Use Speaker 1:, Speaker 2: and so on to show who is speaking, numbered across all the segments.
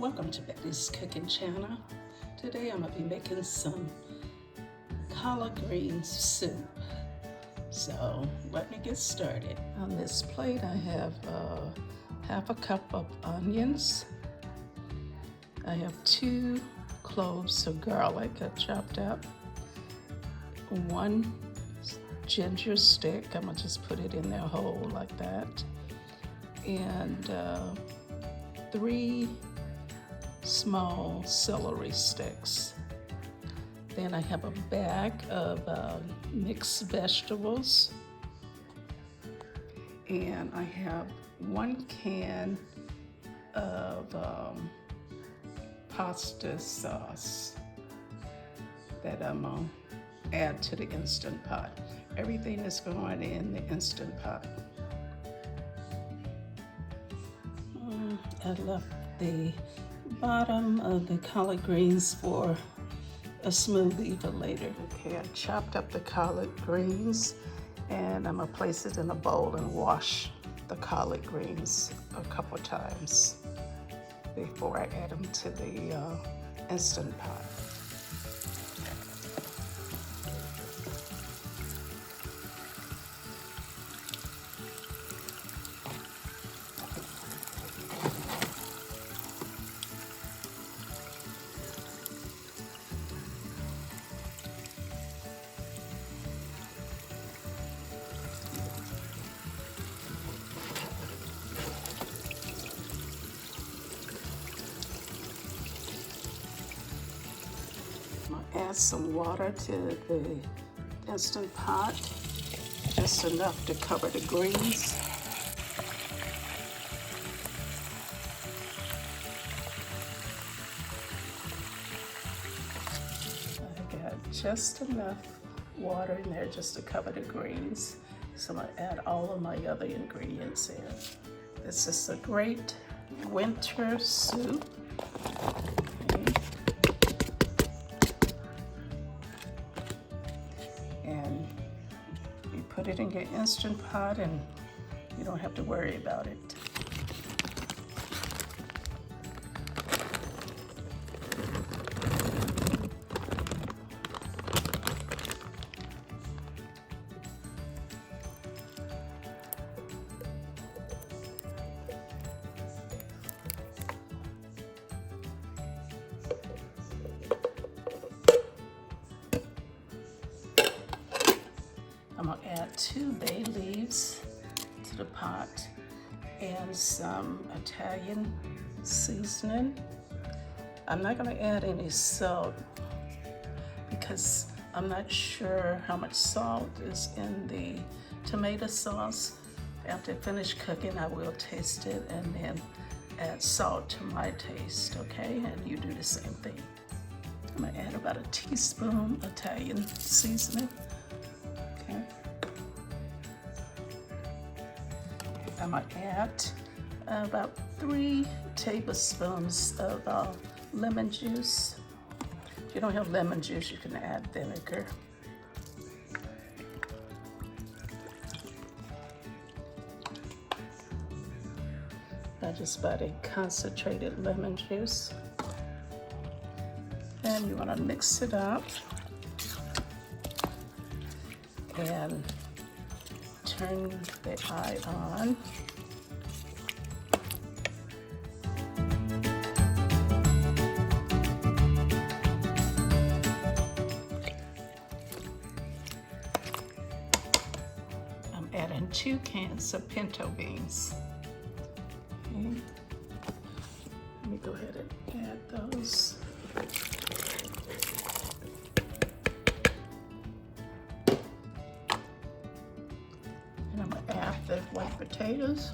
Speaker 1: Welcome to Betty's Cooking Channel. Today I'm going to be making some collard greens soup. So let me get started. On this plate I have half a cup of onions. I have 2 cloves of garlic I chopped up. 1 ginger stick, I'm going to just put it in there whole like that. And 3 small celery sticks. Then I have a bag of mixed vegetables, and I have 1 can of pasta sauce that I'm gonna add to the Instant Pot. Everything is going in the Instant Pot. I left the bottom of the collard greens for a smoothie for later. Okay, I chopped up the collard greens and I'm gonna place it in a bowl and wash the collard greens a couple times before I add them to the Instant Pot. Add some water to the Instant Pot, just enough to cover the greens. I got just enough water in there just to cover the greens. So I'm going to add all of my other ingredients in. This is a great winter soup. And you put it in your Instant Pot and you don't have to worry about it. I'm gonna add 2 bay leaves to the pot and some Italian seasoning. I'm not gonna add any salt because I'm not sure how much salt is in the tomato sauce. After I finish cooking, I will taste it and then add salt to my taste, okay? And you do the same thing. I'm gonna add about a teaspoon Italian seasoning. I'm gonna add about 3 tablespoons of lemon juice. If you don't have lemon juice, you can add vinegar. I just about a concentrated lemon juice. And you wanna mix it up and turn the eye on. I'm adding 2 cans of pinto beans. Okay. Let me go ahead and add those. Add the white potatoes.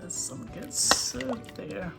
Speaker 1: There's some good soup there.